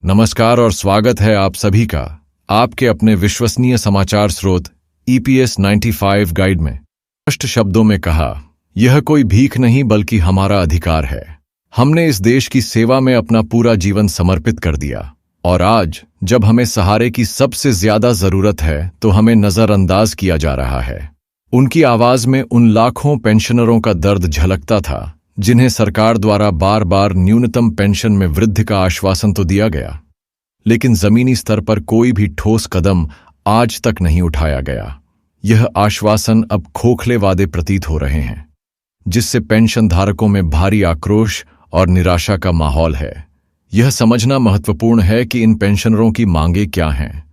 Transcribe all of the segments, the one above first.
नमस्कार और स्वागत है आप सभी का आपके अपने विश्वसनीय समाचार स्रोत EPS 95 गाइड में। स्पष्ट शब्दों में कहा, यह कोई भीख नहीं बल्कि हमारा अधिकार है। हमने इस देश की सेवा में अपना पूरा जीवन समर्पित कर दिया और आज जब हमें सहारे की सबसे ज्यादा जरूरत है तो हमें नजरअंदाज किया जा रहा है। उनकी आवाज में उन लाखों पेंशनरों का दर्द झलकता था जिन्हें सरकार द्वारा बार बार न्यूनतम पेंशन में वृद्धि का आश्वासन तो दिया गया, लेकिन जमीनी स्तर पर कोई भी ठोस कदम आज तक नहीं उठाया गया। यह आश्वासन अब खोखले वादे प्रतीत हो रहे हैं, जिससे पेंशन धारकों में भारी आक्रोश और निराशा का माहौल है। यह समझना महत्वपूर्ण है कि इन पेंशनरों की मांगें क्या हैं।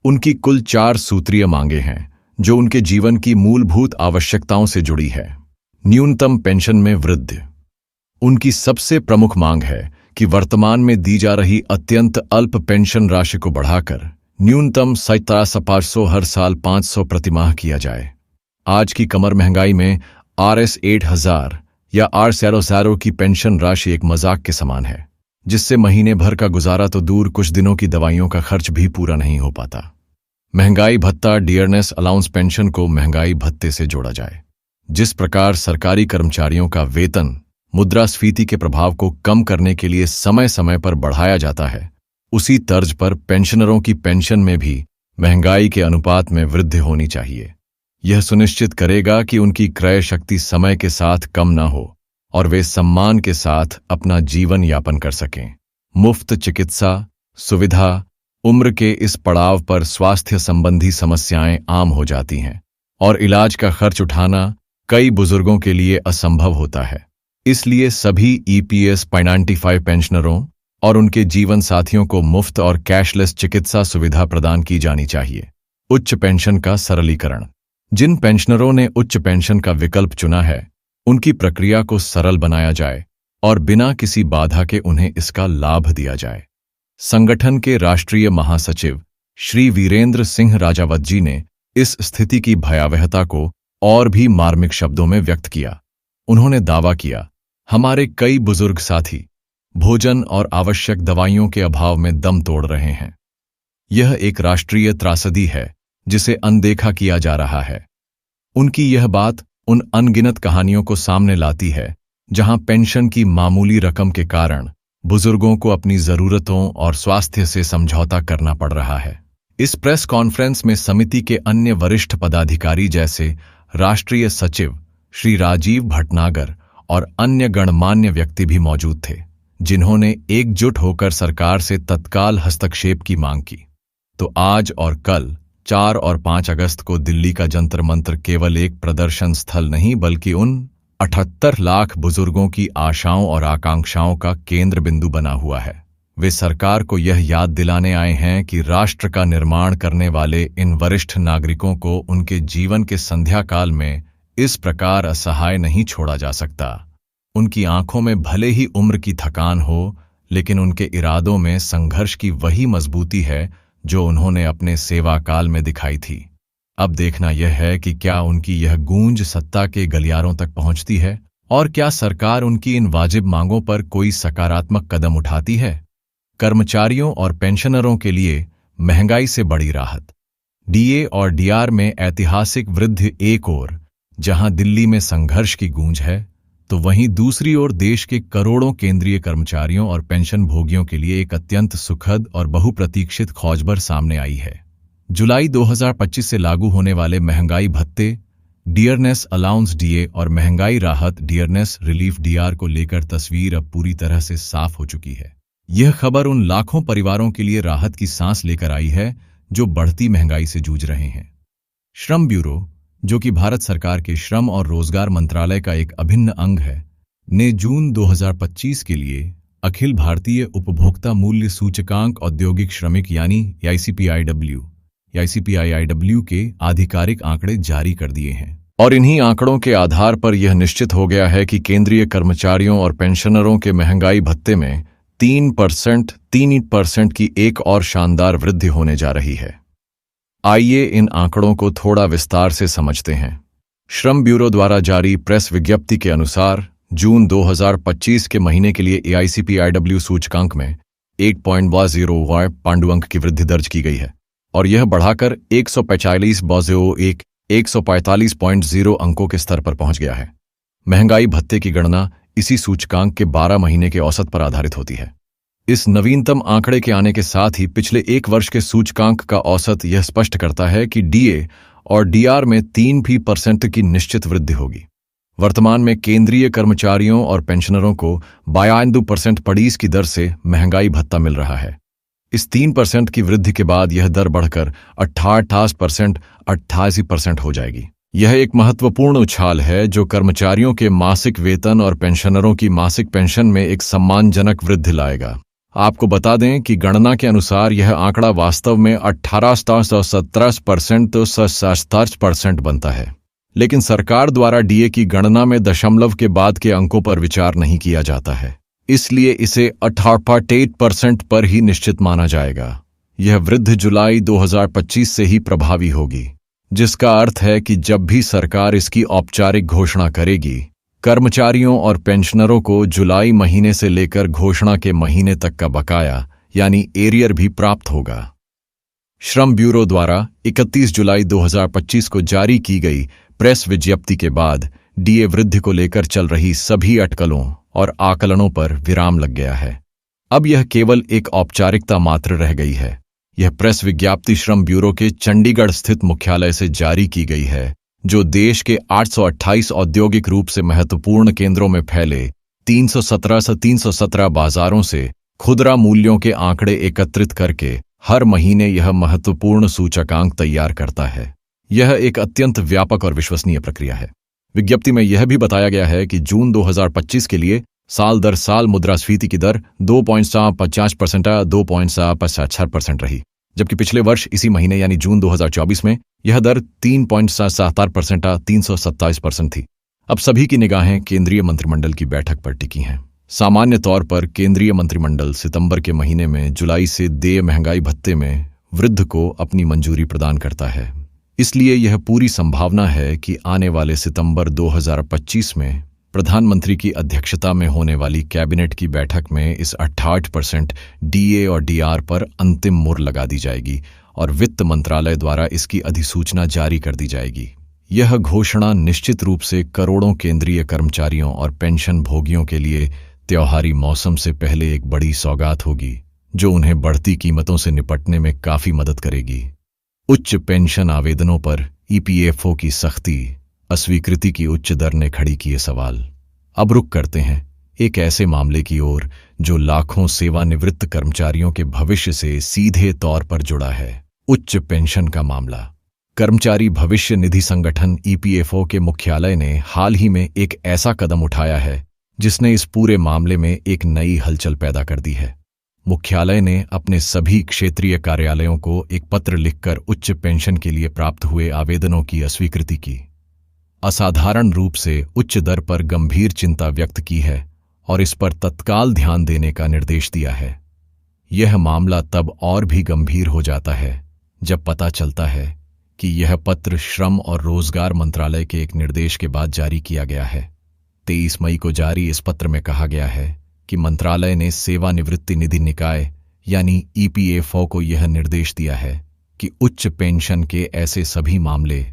उनकी कुल 4 सूत्रीय मांगें हैं जो उनके जीवन की मूलभूत आवश्यकताओं से जुड़ी है। न्यूनतम पेंशन में वृद्धि उनकी सबसे प्रमुख मांग है कि वर्तमान में दी जा रही अत्यंत अल्प पेंशन राशि को बढ़ाकर न्यूनतम 57,500 हर साल 500 प्रतिमाह किया जाए। आज की कमर महंगाई में RS 8000 या R00 की पेंशन राशि एक मजाक के समान है, जिससे महीने भर का गुजारा तो दूर, कुछ दिनों की दवाइयों का खर्च भी पूरा नहीं हो पाता। महंगाई भत्ता डियरनेस अलाउंस पेंशन को महंगाई भत्ते से जोड़ा जाए। जिस प्रकार सरकारी कर्मचारियों का वेतन मुद्रास्फीति के प्रभाव को कम करने के लिए समय समय पर बढ़ाया जाता है, उसी तर्ज पर पेंशनरों की पेंशन में भी महंगाई के अनुपात में वृद्धि होनी चाहिए। यह सुनिश्चित करेगा कि उनकी क्रय शक्ति समय के साथ कम न हो और वे सम्मान के साथ अपना जीवन यापन कर सकें। मुफ्त चिकित्सा सुविधा उम्र के इस पड़ाव पर स्वास्थ्य संबंधी समस्याएं आम हो जाती हैं और इलाज का खर्च उठाना कई बुजुर्गों के लिए असंभव होता है। इसलिए सभी EPS 95 पेंशनरों और उनके जीवन साथियों को मुफ्त और कैशलेस चिकित्सा सुविधा प्रदान की जानी चाहिए। उच्च पेंशन का सरलीकरण। जिन पेंशनरों ने उच्च पेंशन का विकल्प चुना है, उनकी प्रक्रिया को सरल बनाया जाए और बिना किसी बाधा के उन्हें इसका लाभ दिया जाए। संगठन के राष्ट्रीय महासचिव श्री वीरेंद्र सिंह राजावत जी ने इस स्थिति की भयावहता को और भी मार्मिक शब्दों में व्यक्त किया। उन्होंने दावा किया, हमारे कई बुजुर्ग साथी भोजन और आवश्यक दवाइयों के अभाव में दम तोड़ रहे हैं। यह एक राष्ट्रीय त्रासदी है जिसे अनदेखा किया जा रहा है। उनकी यह बात उन अनगिनत कहानियों को सामने लाती है जहां पेंशन की मामूली रकम के कारण बुजुर्गों को अपनी जरूरतों और स्वास्थ्य से समझौता करना पड़ रहा है। इस प्रेस कॉन्फ्रेंस में समिति के अन्य वरिष्ठ पदाधिकारी जैसे राष्ट्रीय सचिव श्री राजीव भटनागर और अन्य गणमान्य व्यक्ति भी मौजूद थे, जिन्होंने एकजुट होकर सरकार से तत्काल हस्तक्षेप की मांग की। तो आज और कल 4 और 5 अगस्त को दिल्ली का जंतर मंतर केवल एक प्रदर्शन स्थल नहीं बल्कि उन 78 लाख बुजुर्गों की आशाओं और आकांक्षाओं का केंद्र बिंदु बना हुआ है। वे सरकार को यह याद दिलाने आए हैं कि राष्ट्र का निर्माण करने वाले इन वरिष्ठ नागरिकों को उनके जीवन के संध्या काल में इस प्रकार असहाय नहीं छोड़ा जा सकता। उनकी आंखों में भले ही उम्र की थकान हो, लेकिन उनके इरादों में संघर्ष की वही मजबूती है जो उन्होंने अपने सेवा काल में दिखाई थी। अब देखना यह है कि क्या उनकी यह गूंज सत्ता के गलियारों तक पहुंचती है और क्या सरकार उनकी इन वाजिब मांगों पर कोई सकारात्मक कदम उठाती है। कर्मचारियों और पेंशनरों के लिए महंगाई से बड़ी राहत। DA और DR में ऐतिहासिक वृद्धि एक ओर जहां दिल्ली में संघर्ष की गूंज है, तो वहीं दूसरी ओर देश के करोड़ों केंद्रीय कर्मचारियों और पेंशन भोगियों के लिए एक अत्यंत सुखद और बहुप्रतीक्षित खौजबर सामने आई है। जुलाई 2025 से लागू होने वाले महंगाई भत्ते डियरनेस अलाउंस DA और महंगाई राहत डियरनेस रिलीफ DR को लेकर तस्वीर अब पूरी तरह से साफ हो चुकी है। यह खबर उन लाखों परिवारों के लिए राहत की सांस लेकर आई है जो बढ़ती महंगाई से जूझ रहे हैं। श्रम ब्यूरो, जो कि भारत सरकार के श्रम और रोजगार मंत्रालय का एक अभिन्न अंग है, ने जून 2025 के लिए अखिल भारतीय उपभोक्ता मूल्य सूचकांक औद्योगिक श्रमिक यानी ICPIW के आधिकारिक आंकड़े जारी कर दिए हैं और इन्हीं आंकड़ों के आधार पर यह निश्चित हो गया है कि केंद्रीय कर्मचारियों और पेंशनरों के महंगाई भत्ते में 3% की एक और शानदार वृद्धि होने जा रही है। आइए इन आंकड़ों को थोड़ा विस्तार से समझते हैं। श्रम ब्यूरो द्वारा जारी प्रेस विज्ञप्ति के अनुसार जून 2025 के महीने के लिए AICPIW सूचकांक में 1.0 पांडुअंक की वृद्धि दर्ज की गई है और यह बढ़ाकर 145.0 अंकों के स्तर पर पहुंच गया है। महंगाई भत्ते की गणना इसी सूचकांक के 12 महीने के औसत पर आधारित होती है। इस नवीनतम आंकड़े के आने के साथ ही पिछले एक वर्ष के सूचकांक का औसत यह स्पष्ट करता है कि डीए और डीआर में 3% की निश्चित वृद्धि होगी। वर्तमान में केंद्रीय कर्मचारियों और पेंशनरों को 52% पड़ीस की दर से महंगाई भत्ता मिल रहा है। इस 3% की वृद्धि के बाद यह दर बढ़कर 88% हो जाएगी। यह एक महत्वपूर्ण उछाल है जो कर्मचारियों के मासिक वेतन और पेंशनरों की मासिक पेंशन में एक सम्मानजनक वृद्धि लाएगा। आपको बता दें कि गणना के अनुसार यह आंकड़ा वास्तव में 18% बनता है, लेकिन सरकार द्वारा डीए की गणना में दशमलव के बाद के अंकों पर विचार नहीं किया जाता है, इसलिए इसे 88% पर ही निश्चित माना जाएगा। यह वृद्धि जुलाई 2025 से ही प्रभावी होगी, जिसका अर्थ है कि जब भी सरकार इसकी औपचारिक घोषणा करेगी, कर्मचारियों और पेंशनरों को जुलाई महीने से लेकर घोषणा के महीने तक का बकाया यानी एरियर भी प्राप्त होगा। श्रम ब्यूरो द्वारा 31 जुलाई 2025 को जारी की गई प्रेस विज्ञप्ति के बाद डीए वृद्धि को लेकर चल रही सभी अटकलों और आकलनों पर विराम लग गया है। अब यह केवल एक औपचारिकता मात्र रह गई है। यह प्रेस विज्ञप्ति श्रम ब्यूरो के चंडीगढ़ स्थित मुख्यालय से जारी की गई है, जो देश के 828 औद्योगिक रूप से महत्वपूर्ण केंद्रों में फैले 317 बाजारों से खुदरा मूल्यों के आंकड़े एकत्रित करके हर महीने यह महत्वपूर्ण सूचकांक तैयार करता है। यह एक अत्यंत व्यापक और विश्वसनीय प्रक्रिया है। विज्ञप्ति में यह भी बताया गया है कि जून 2025 के लिए साल दर साल मुद्रास्फीति की दर 2.50% 2.75% रही, जबकि पिछले वर्ष इसी महीने यानी जून 2024 में यह दर 3.77% 327% थी। अब सभी की निगाहें केंद्रीय मंत्रिमंडल की बैठक पर टिकी हैं। सामान्य तौर पर केंद्रीय मंत्रिमंडल सितंबर के महीने में जुलाई से देय महंगाई भत्ते में वृद्धि को अपनी मंजूरी प्रदान करता है, इसलिए यह पूरी संभावना है कि आने वाले सितंबर 2025 में प्रधानमंत्री की अध्यक्षता में होने वाली कैबिनेट की बैठक में इस 88% डीए और डीआर पर अंतिम मुहर लगा दी जाएगी और वित्त मंत्रालय द्वारा इसकी अधिसूचना जारी कर दी जाएगी। यह घोषणा निश्चित रूप से करोड़ों केंद्रीय कर्मचारियों और पेंशन भोगियों के लिए त्योहारी मौसम से पहले एक बड़ी सौगात होगी, जो उन्हें बढ़ती कीमतों से निपटने में काफी मदद करेगी। उच्च पेंशन आवेदनों पर ईपीएफओ की सख्ती, अस्वीकृति की उच्च दर ने खड़ी किए सवाल। अब रुख करते हैं एक ऐसे मामले की ओर जो लाखों सेवानिवृत्त कर्मचारियों के भविष्य से सीधे तौर पर जुड़ा है, उच्च पेंशन का मामला। कर्मचारी भविष्य निधि संगठन ईपीएफओ के मुख्यालय ने हाल ही में एक ऐसा कदम उठाया है जिसने इस पूरे मामले में एक नई हलचल पैदा कर दी है। मुख्यालय ने अपने सभी क्षेत्रीय कार्यालयों को एक पत्र लिखकर उच्च पेंशन के लिए प्राप्त हुए आवेदनों की अस्वीकृति की, असाधारण रूप से उच्च दर पर गंभीर चिंता व्यक्त की है और इस पर तत्काल ध्यान देने का निर्देश दिया है। यह मामला तब और भी गंभीर हो जाता है जब पता चलता है कि यह पत्र श्रम और रोजगार मंत्रालय के एक निर्देश के बाद जारी किया गया है। 23 मई को जारी इस पत्र में कहा गया है कि मंत्रालय ने सेवानिवृत्ति निधि निकाय यानी ईपीएफओ को यह निर्देश दिया है कि उच्च पेंशन के ऐसे सभी मामले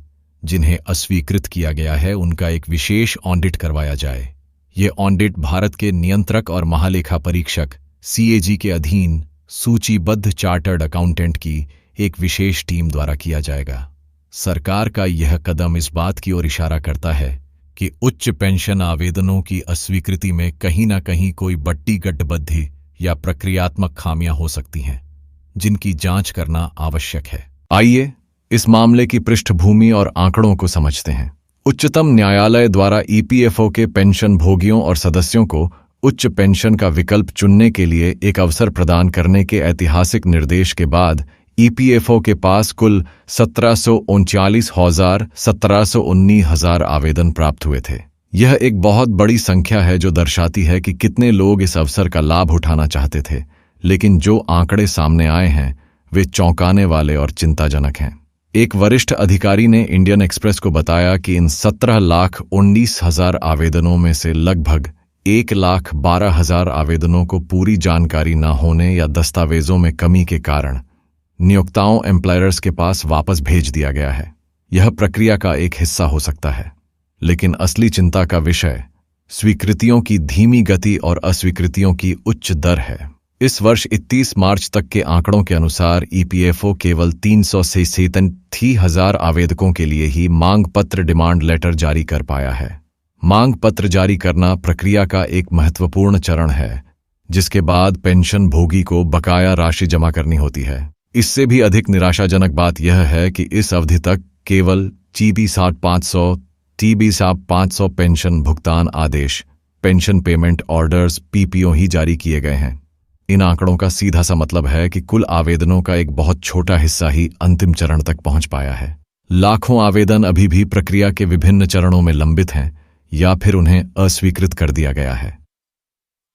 जिन्हें अस्वीकृत किया गया है उनका एक विशेष ऑडिट करवाया जाए। यह ऑडिट भारत के नियंत्रक और महालेखा परीक्षक सीएजी के अधीन सूचीबद्ध चार्टर्ड अकाउंटेंट की एक विशेष टीम द्वारा किया जाएगा। सरकार का यह कदम इस बात की ओर इशारा करता है कि उच्च पेंशन आवेदनों की अस्वीकृति में कहीं न कहीं कोई बट्टी गठबंधी या प्रक्रियात्मक खामियां हो सकती हैं, जिनकी जांच करना आवश्यक है। आइए इस मामले की पृष्ठभूमि और आंकड़ों को समझते हैं। उच्चतम न्यायालय द्वारा ईपीएफओ के पेंशन भोगियों और सदस्यों को उच्च पेंशन का विकल्प चुनने के लिए एक अवसर प्रदान करने के ऐतिहासिक निर्देश के बाद ईपीएफओ के पास कुल 17,19,000 आवेदन प्राप्त हुए थे। यह एक बहुत बड़ी संख्या है जो दर्शाती है कि कितने लोग इस अवसर का लाभ उठाना चाहते थे, लेकिन जो आंकड़े सामने आए हैं वे चौंकाने वाले और चिंताजनक हैं। एक वरिष्ठ अधिकारी ने इंडियन एक्सप्रेस को बताया कि इन 17,19,000 आवेदनों में से लगभग 1,12,000 आवेदनों को पूरी जानकारी न होने या दस्तावेजों में कमी के कारण नियोक्ताओं एम्प्लॉयर्स के पास वापस भेज दिया गया है। यह प्रक्रिया का एक हिस्सा हो सकता है, लेकिन असली चिंता का विषय स्वीकृतियों की धीमी गति और अस्वीकृतियों की उच्च दर है। इस वर्ष 31 मार्च तक के आंकड़ों के अनुसार ईपीएफओ केवल 337,000 आवेदकों के लिए ही मांग पत्र डिमांड लेटर जारी कर पाया है। मांग पत्र जारी करना प्रक्रिया का एक महत्वपूर्ण चरण है, जिसके बाद पेंशन भोगी को बकाया राशि जमा करनी होती है। इससे भी अधिक निराशाजनक बात यह है कि इस अवधि तक केवल TB500 पेंशन भुगतान आदेश, पेंशन पेमेंट ऑर्डर्स पीपीओ ही जारी किए गए हैं। इन आंकड़ों का सीधा सा मतलब है कि कुल आवेदनों का एक बहुत छोटा हिस्सा ही अंतिम चरण तक पहुंच पाया है। लाखों आवेदन अभी भी प्रक्रिया के विभिन्न चरणों में लंबित हैं या फिर उन्हें अस्वीकृत कर दिया गया है।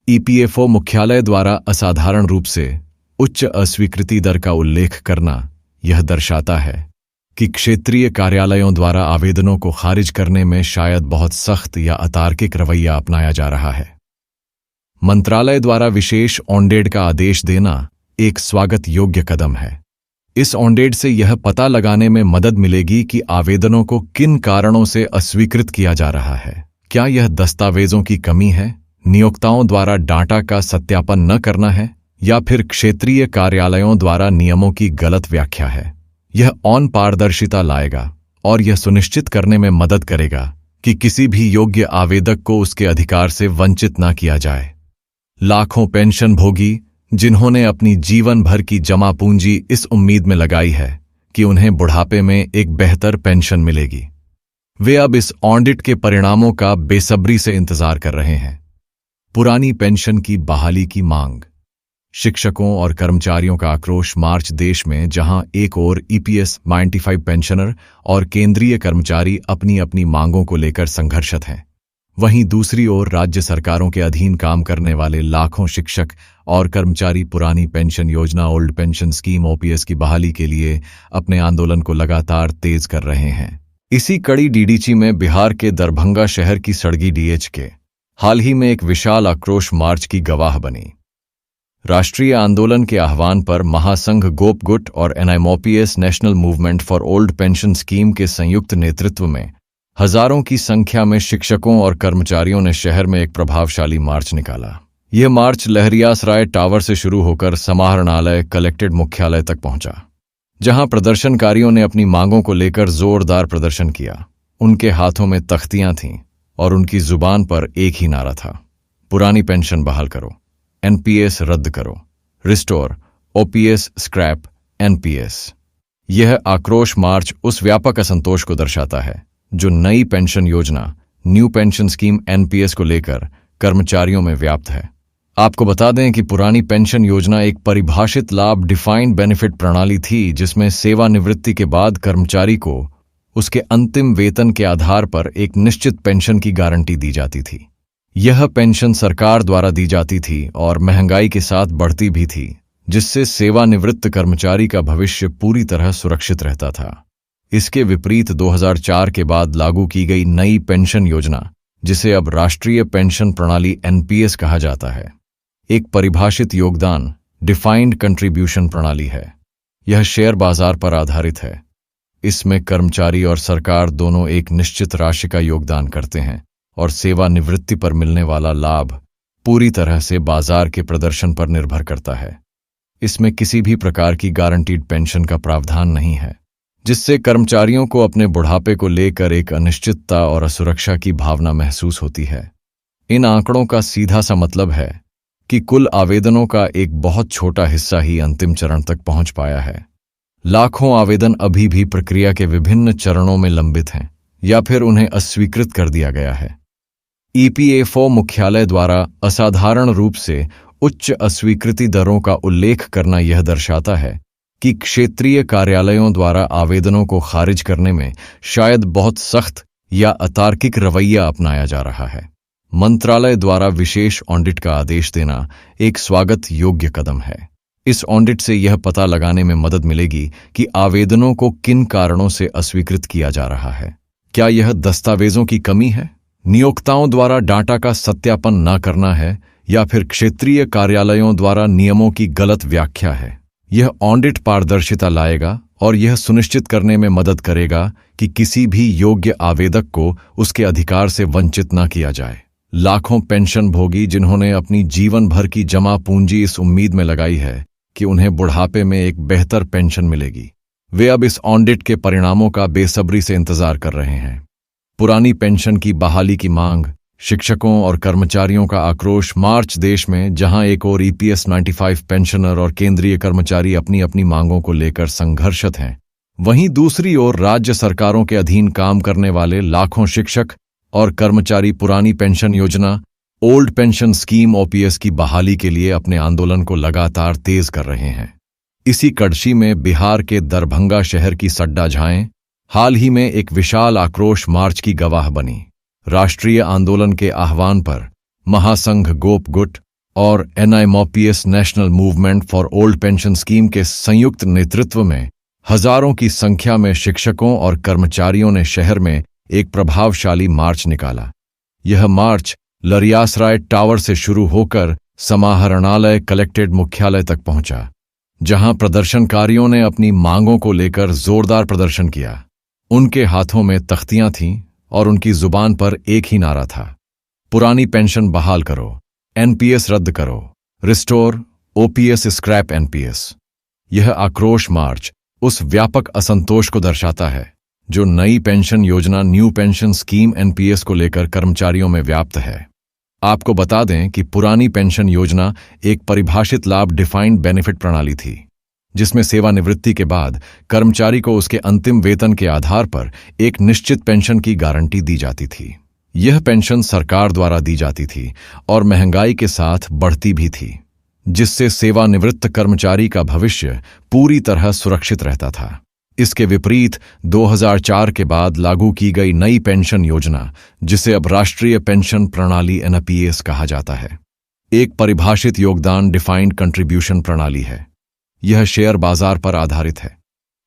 ईपीएफओ मुख्यालय द्वारा असाधारण रूप से उच्च अस्वीकृति दर का उल्लेख करना यह दर्शाता है कि क्षेत्रीय कार्यालयों द्वारा आवेदनों को खारिज करने में शायद बहुत सख्त या अतार्किक रवैया अपनाया जा रहा है। मंत्रालय द्वारा विशेष ऑनडेड का आदेश देना एक स्वागत योग्य कदम है। इस ऑनडेड से यह पता लगाने में मदद मिलेगी कि आवेदनों को किन कारणों से अस्वीकृत किया जा रहा है। क्या यह दस्तावेजों की कमी है, नियोक्ताओं द्वारा डाटा का सत्यापन न करना है, या फिर क्षेत्रीय कार्यालयों द्वारा नियमों की गलत व्याख्या है। यह पारदर्शिता लाएगा और यह सुनिश्चित करने में मदद करेगा कि किसी भी योग्य आवेदक को उसके अधिकार से वंचित न किया जाए। लाखों पेंशन भोगी जिन्होंने अपनी जीवन भर की जमा पूंजी इस उम्मीद में लगाई है कि उन्हें बुढ़ापे में एक बेहतर पेंशन मिलेगी, वे अब इस ऑडिट के परिणामों का बेसब्री से इंतजार कर रहे हैं। पुरानी पेंशन की बहाली की मांग। शिक्षकों और कर्मचारियों का आक्रोश मार्च। देश में जहां एक ओर ईपीएस 95 पेंशनर और केंद्रीय कर्मचारी अपनी अपनी मांगों को लेकर संघर्षरत हैं, वहीं दूसरी ओर राज्य सरकारों के अधीन काम करने वाले लाखों शिक्षक और कर्मचारी पुरानी पेंशन योजना ओल्ड पेंशन स्कीम ओपीएस की बहाली के लिए अपने आंदोलन को लगातार तेज कर रहे हैं। इसी कड़ी डीडीची में बिहार के दरभंगा शहर की सड़गी डीएचके हाल ही में एक विशाल आक्रोश मार्च की गवाह बनी। राष्ट्रीय आंदोलन के आह्वान पर महासंघ गोपगुट और NIMOPS national movement for old pension scheme के संयुक्त नेतृत्व में हजारों की संख्या में शिक्षकों और कर्मचारियों ने शहर में एक प्रभावशाली मार्च निकाला। यह मार्च लहरियासराय टावर से शुरू होकर समाहरणालय कलेक्टेड मुख्यालय तक पहुंचा, जहां प्रदर्शनकारियों ने अपनी मांगों को लेकर जोरदार प्रदर्शन किया। उनके हाथों में तख्तियां थीं और उनकी जुबान पर एक ही नारा था, पुरानी पेंशन बहाल करो, एनपीएस रद्द करो, रिस्टोर ओपीएस, स्क्रैप एनपीएस। यह आक्रोश मार्च उस व्यापक असंतोष को दर्शाता है जो नई पेंशन योजना न्यू पेंशन स्कीम एनपीएस को लेकर कर्मचारियों में व्याप्त है। आपको बता दें कि पुरानी पेंशन योजना एक परिभाषित लाभ डिफाइंड बेनिफिट प्रणाली थी, जिसमें सेवानिवृत्ति के बाद कर्मचारी को उसके अंतिम वेतन के आधार पर एक निश्चित पेंशन की गारंटी दी जाती थी। यह पेंशन सरकार द्वारा दी जाती थी और महंगाई के साथ बढ़ती भी थी, जिससे सेवानिवृत्त कर्मचारी का भविष्य पूरी तरह सुरक्षित रहता था। इसके विपरीत 2004 के बाद लागू की गई नई पेंशन योजना, जिसे अब राष्ट्रीय पेंशन प्रणाली एनपीएस कहा जाता है, एक परिभाषित योगदान डिफाइंड कंट्रीब्यूशन प्रणाली है। यह शेयर बाजार पर आधारित है। इसमें कर्मचारी और सरकार दोनों एक निश्चित राशि का योगदान करते हैं और सेवानिवृत्ति पर मिलने वाला लाभ पूरी तरह से बाजार के प्रदर्शन पर निर्भर करता है। इसमें किसी भी प्रकार की गारंटीड पेंशन का प्रावधान नहीं है, जिससे कर्मचारियों को अपने बुढ़ापे को लेकर एक अनिश्चितता और असुरक्षा की भावना महसूस होती है। इन आंकड़ों का सीधा सा मतलब है कि कुल आवेदनों का एक बहुत छोटा हिस्सा ही अंतिम चरण तक पहुंच पाया है। लाखों आवेदन अभी भी प्रक्रिया के विभिन्न चरणों में लंबित हैं या फिर उन्हें अस्वीकृत कर दिया गया है। ईपीएफओ मुख्यालय द्वारा असाधारण रूप से उच्च अस्वीकृति दरों का उल्लेख करना यह दर्शाता है कि क्षेत्रीय कार्यालयों द्वारा आवेदनों को खारिज करने में शायद बहुत सख्त या अतार्किक रवैया अपनाया जा रहा है। मंत्रालय द्वारा विशेष ऑडिट का आदेश देना एक स्वागत योग्य कदम है। इस ऑडिट से यह पता लगाने में मदद मिलेगी कि आवेदनों को किन कारणों से अस्वीकृत किया जा रहा है। क्या यह दस्तावेजों की कमी है, नियोक्ताओं द्वारा डाटा का सत्यापन न करना है या फिर क्षेत्रीय कार्यालयों द्वारा नियमों की गलत व्याख्या है। यह ऑडिट पारदर्शिता लाएगा और यह सुनिश्चित करने में मदद करेगा कि किसी भी योग्य आवेदक को उसके अधिकार से वंचित न किया जाए। लाखों पेंशन भोगी जिन्होंने अपनी जीवन भर की जमा पूंजी इस उम्मीद में लगाई है कि उन्हें बुढ़ापे में एक बेहतर पेंशन मिलेगी, वे अब इस ऑडिट के परिणामों का बेसब्री से इंतजार कर रहे हैं। पुरानी पेंशन की बहाली की मांग, शिक्षकों और कर्मचारियों का आक्रोश। मार्च देश में जहां एक ओर EPS 95 पेंशनर और केंद्रीय कर्मचारी अपनी अपनी मांगों को लेकर संघर्षत हैं, वहीं दूसरी ओर राज्य सरकारों के अधीन काम करने वाले लाखों शिक्षक और कर्मचारी पुरानी पेंशन योजना ओल्ड पेंशन स्कीम OPS की बहाली के लिए अपने आंदोलन को लगातार तेज कर रहे हैं। इसी कड़छी में बिहार के दरभंगा शहर की सड्डा झाएं हाल ही में एक विशाल आक्रोश मार्च की गवाह बनी। राष्ट्रीय आंदोलन के आह्वान पर महासंघ गोप गुट और NIMOPS national movement for old pension scheme के संयुक्त नेतृत्व में हजारों की संख्या में शिक्षकों और कर्मचारियों ने शहर में एक प्रभावशाली मार्च निकाला। यह मार्च लरियासराय टावर से शुरू होकर समाहरणालय कलेक्टेड मुख्यालय तक पहुंचा, जहां प्रदर्शनकारियों ने अपनी मांगों को लेकर जोरदार प्रदर्शन किया। उनके हाथों में तख्तियां थीं और उनकी जुबान पर एक ही नारा था, पुरानी पेंशन बहाल करो, NPS रद्द करो, रिस्टोर OPS स्क्रैप NPS। यह आक्रोश मार्च उस व्यापक असंतोष को दर्शाता है जो नई पेंशन योजना न्यू पेंशन स्कीम NPS को लेकर कर्मचारियों में व्याप्त है। आपको बता दें कि पुरानी पेंशन योजना एक परिभाषित लाभ डिफाइंड बेनिफिट प्रणाली थी, जिसमें सेवानिवृत्ति के बाद कर्मचारी को उसके अंतिम वेतन के आधार पर एक निश्चित पेंशन की गारंटी दी जाती थी। यह पेंशन सरकार द्वारा दी जाती थी और महंगाई के साथ बढ़ती भी थी, जिससे सेवानिवृत्त कर्मचारी का भविष्य पूरी तरह सुरक्षित रहता था। इसके विपरीत 2004 के बाद लागू की गई नई पेंशन योजना, जिसे अब राष्ट्रीय पेंशन प्रणाली NPS कहा जाता है, एक परिभाषित योगदान डिफाइंड कंट्रीब्यूशन प्रणाली है। यह शेयर बाजार पर आधारित है।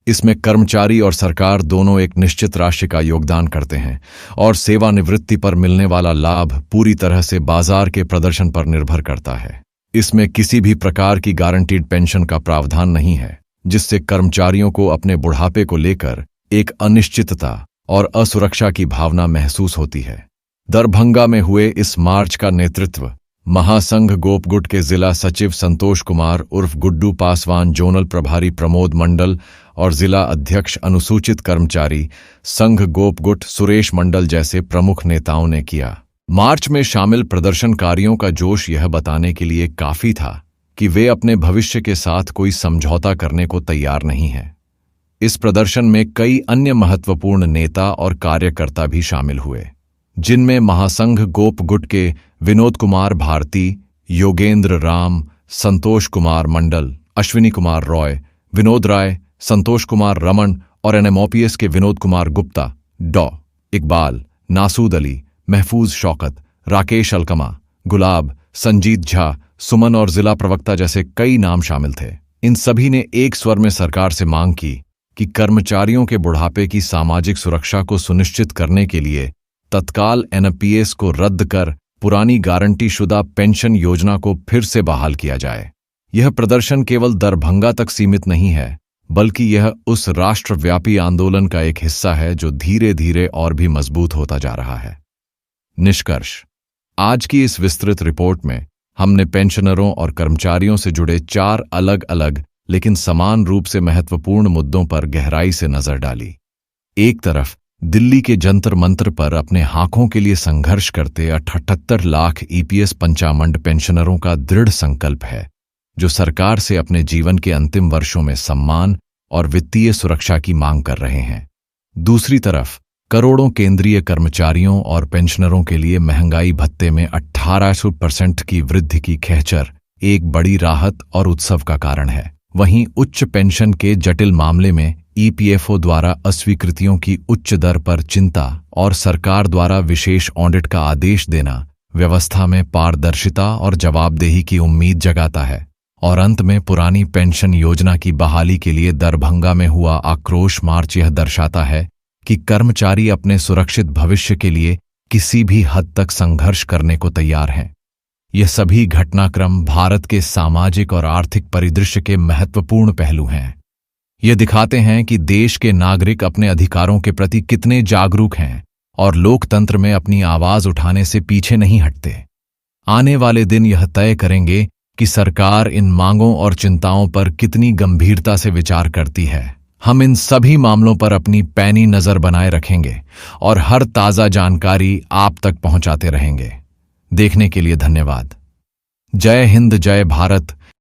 इसमें कर्मचारी और सरकार दोनों एक निश्चित राशि का योगदान करते हैं और सेवानिवृत्ति पर मिलने वाला लाभ पूरी तरह से बाजार के प्रदर्शन पर निर्भर करता है। इसमें किसी भी प्रकार की गारंटीड पेंशन का प्रावधान नहीं है, जिससे कर्मचारियों को अपने बुढ़ापे को लेकर एक अनिश्चितता और असुरक्षा की भावना महसूस होती है। दरभंगा में हुए इस मार्च का नेतृत्व महासंघ गोपगुट के जिला सचिव संतोष कुमार उर्फ गुड्डू पासवान, जोनल प्रभारी प्रमोद मंडल और जिला अध्यक्ष अनुसूचित कर्मचारी संघ गोपगुट सुरेश मंडल जैसे प्रमुख नेताओं ने किया। मार्च में शामिल प्रदर्शनकारियों का जोश यह बताने के लिए काफी था कि वे अपने भविष्य के साथ कोई समझौता करने को तैयार नहीं हैं। इस प्रदर्शन में कई अन्य महत्वपूर्ण नेता और कार्यकर्ता भी शामिल हुए, जिनमें महासंघ गोपगुट के विनोद कुमार भारती, योगेंद्र राम, संतोष कुमार मंडल, अश्विनी कुमार रॉय, विनोद राय, संतोष कुमार रमन और NIMOPS के विनोद कुमार गुप्ता, डॉ इकबाल, नासूद अली, महफूज शौकत, राकेश अलकमा, गुलाब, संजीत झा, सुमन और जिला प्रवक्ता जैसे कई नाम शामिल थे। इन सभी ने एक स्वर में सरकार से मांग की कि कर्मचारियों के बुढ़ापे की सामाजिक सुरक्षा को सुनिश्चित करने के लिए तत्काल NPS को रद्द कर पुरानी गारंटी शुदा पेंशन योजना को फिर से बहाल किया जाए। यह प्रदर्शन केवल दरभंगा तक सीमित नहीं है, बल्कि यह उस राष्ट्रव्यापी आंदोलन का एक हिस्सा है जो धीरे धीरे और भी मजबूत होता जा रहा है। निष्कर्ष: आज की इस विस्तृत रिपोर्ट में हमने पेंशनरों और कर्मचारियों से जुड़े 4 अलग अलग लेकिन समान रूप से महत्वपूर्ण मुद्दों पर गहराई से नजर डाली। एक तरफ दिल्ली के जंतर मंतर पर अपने हाकों के लिए संघर्ष करते 78 लाख EPS पंचामंड पेंशनरों का दृढ़ संकल्प है, जो सरकार से अपने जीवन के अंतिम वर्षों में सम्मान और वित्तीय सुरक्षा की मांग कर रहे हैं। दूसरी तरफ करोड़ों केंद्रीय कर्मचारियों और पेंशनरों के लिए महंगाई भत्ते में 1800% की वृद्धि की खहचर एक बड़ी राहत और उत्सव का कारण है। वहीं उच्च पेंशन के जटिल मामले में EPFO द्वारा अस्वीकृतियों की उच्च दर पर चिंता और सरकार द्वारा विशेष ऑडिट का आदेश देना व्यवस्था में पारदर्शिता और जवाबदेही की उम्मीद जगाता है। और अंत में पुरानी पेंशन योजना की बहाली के लिए दरभंगा में हुआ आक्रोश मार्च यह दर्शाता है कि कर्मचारी अपने सुरक्षित भविष्य के लिए किसी भी हद तक संघर्ष करने को तैयार हैं। यह सभी घटनाक्रम भारत के सामाजिक और आर्थिक परिदृश्य के महत्वपूर्ण पहलू हैं। ये दिखाते हैं कि देश के नागरिक अपने अधिकारों के प्रति कितने जागरूक हैं और लोकतंत्र में अपनी आवाज उठाने से पीछे नहीं हटते। आने वाले दिन यह तय करेंगे कि सरकार इन मांगों और चिंताओं पर कितनी गंभीरता से विचार करती है। हम इन सभी मामलों पर अपनी पैनी नजर बनाए रखेंगे और हर ताजा जानकारी आप तक पहुंचाते रहेंगे। देखने के लिए धन्यवाद। जय हिंद, जय भारत।